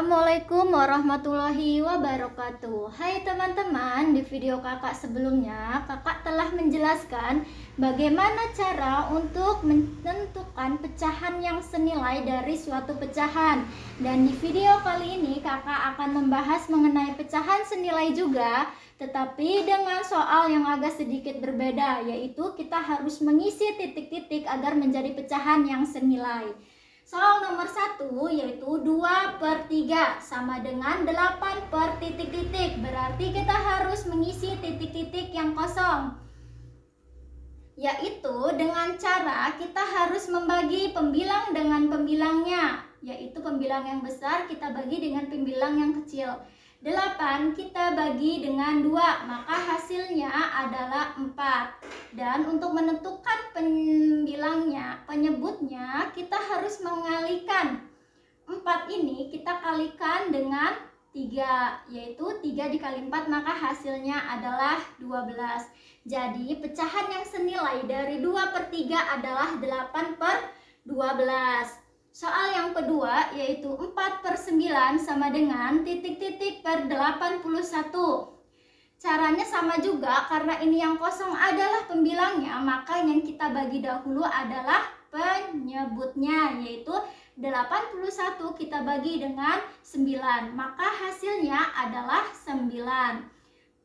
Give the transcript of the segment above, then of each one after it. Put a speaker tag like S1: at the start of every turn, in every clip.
S1: Assalamualaikum warahmatullahi wabarakatuh. Hai teman-teman, di video kakak sebelumnya kakak telah menjelaskan bagaimana cara untuk menentukan pecahan yang senilai dari suatu pecahan. Dan di video kali ini kakak akan membahas mengenai pecahan senilai juga, tetapi dengan soal yang agak sedikit berbeda, yaitu kita harus mengisi titik-titik agar menjadi pecahan yang senilai. Soal nomor 1 yaitu 2/3 sama dengan 8 per titik-titik. Berarti kita harus mengisi titik-titik yang kosong, yaitu dengan cara kita harus membagi pembilang dengan pembilangnya, yaitu pembilang yang besar kita bagi dengan pembilang yang kecil. 8 kita bagi dengan 2, maka hasilnya adalah 4. Dan untuk menentukan pembilangnya, penyebutnya, kita harus mengalikan 4 ini kita kalikan dengan 3, yaitu 3 dikali 4 maka hasilnya adalah 12. Jadi pecahan yang senilai dari 2/3 adalah 8/12. Soal yang kedua yaitu 4/9 sama dengan titik-titik per 81. Caranya sama juga, karena ini yang kosong adalah pembilangnya, maka yang kita bagi dahulu adalah penyebutnya, yaitu 81 kita bagi dengan 9, maka hasilnya adalah 9.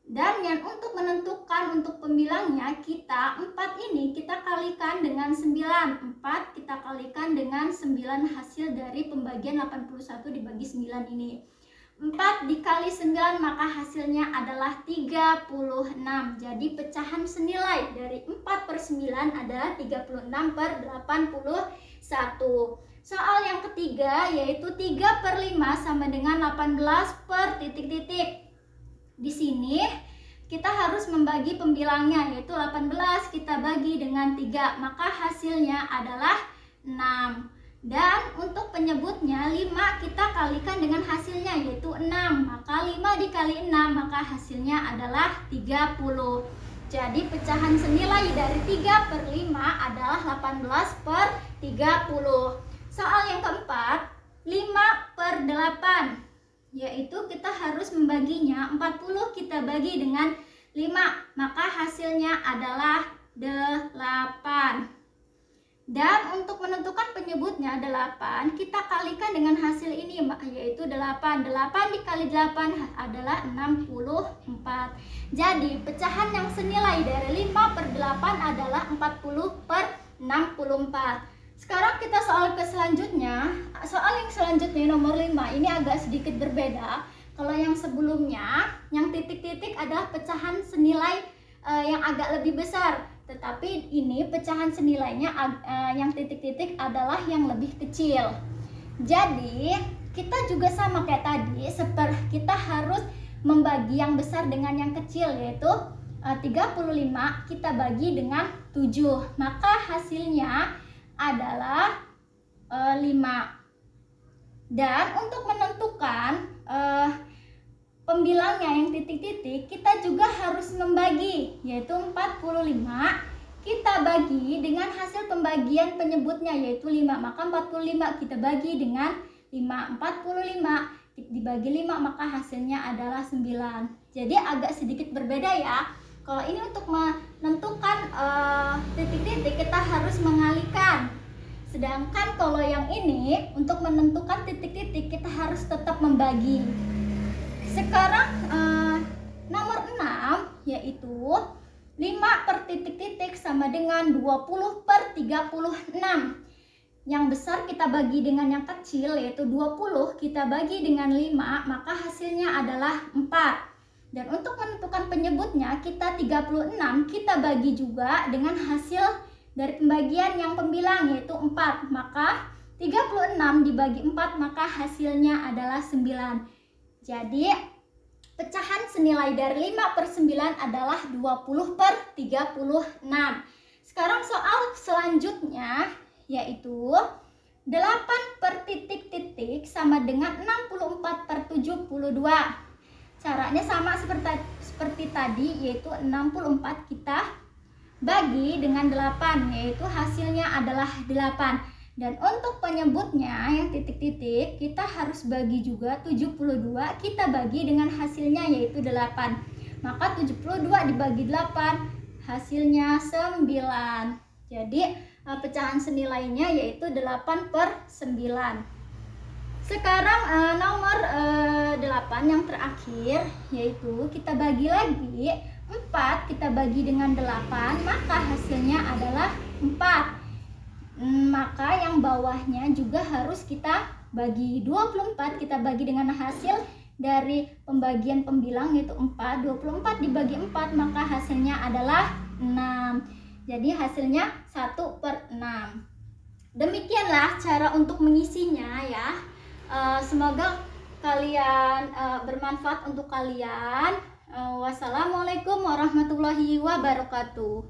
S1: Dan yang untuk menentukan untuk pembilangnya, kita 4 ini kita kalikan dengan 9. 4 kita kalikan dengan 9 hasil dari pembagian 81 dibagi 9 ini. 4 dikali 9 maka hasilnya adalah 36. Jadi pecahan senilai dari 4/9 adalah 36/81. Soal yang ketiga yaitu 3/5 sama dengan 18 per titik-titik. Di sini kita harus membagi pembilangnya, yaitu 18 kita bagi dengan 3, maka hasilnya adalah 6. Dan untuk penyebutnya 5 kita kalikan dengan hasilnya, yaitu 6, maka 5 dikali 6 maka hasilnya /adalah 30. Jadi pecahan senilai dari 3/5 adalah 18/30. Soal yang keempat 5/8, yaitu kita harus membaginya, 40 kita bagi dengan 5, maka hasilnya adalah 8. Dan untuk menentukan penyebutnya 8 kita kalikan dengan hasil ini, yaitu 8. 8 dikali 8 adalah 64. Jadi pecahan yang senilai dari 5/8 adalah 40/64. Sekarang kita soal ke selanjutnya. Soal yang selanjutnya nomor 5 ini agak sedikit berbeda. Kalau yang sebelumnya yang titik-titik adalah pecahan senilai yang agak lebih besar, tetapi ini pecahan senilainya yang titik-titik adalah yang lebih kecil. Jadi kita juga sama kayak tadi, kita harus membagi yang besar dengan yang kecil, yaitu 35 kita bagi dengan 7, maka hasilnya adalah 5. Dan untuk menentukan pembilangnya yang titik-titik, kita juga harus membagi, yaitu 45 kita bagi dengan hasil pembagian penyebutnya, yaitu 5, maka 45 kita bagi dengan 5. 45 dibagi 5 maka hasilnya adalah 9. Jadi agak sedikit berbeda ya. Kalau ini untuk menentukan titik-titik kita harus mengalihkan. Sedangkan kalau yang ini untuk menentukan titik-titik kita harus tetap membagi. Sekarang nomor 6 yaitu 5 per titik-titik sama dengan 20/36. Yang besar kita bagi dengan yang kecil, yaitu 20 kita bagi dengan 5, maka hasilnya adalah 4. Dan untuk menentukan penyebutnya, kita 36 kita bagi juga dengan hasil dari pembagian yang pembilang, yaitu 4, maka 36 dibagi 4 maka hasilnya adalah 9. Jadi pecahan senilai dari 5/9 adalah 20/36. Sekarang soal selanjutnya yaitu 8 per titik-titik sama dengan 64/72. Caranya sama seperti tadi, yaitu 64 kita bagi dengan 8, yaitu hasilnya adalah 8. Dan untuk penyebutnya yang titik-titik kita harus bagi juga 72, kita bagi dengan hasilnya yaitu 8. Maka 72 dibagi 8 hasilnya 9. Jadi pecahan senilainya yaitu 8/9. Sekarang nomor 8 yang terakhir, yaitu kita bagi lagi 4, kita bagi dengan 8, maka hasilnya adalah 4. Maka yang bawahnya juga harus kita bagi 24, kita bagi dengan hasil dari pembagian pembilang yaitu 4. 24 dibagi 4 maka hasilnya adalah 6. Jadi hasilnya 1/6. Demikianlah cara untuk mengisinya ya. Semoga kalian bermanfaat untuk kalian. Wassalamualaikum warahmatullahi wabarakatuh.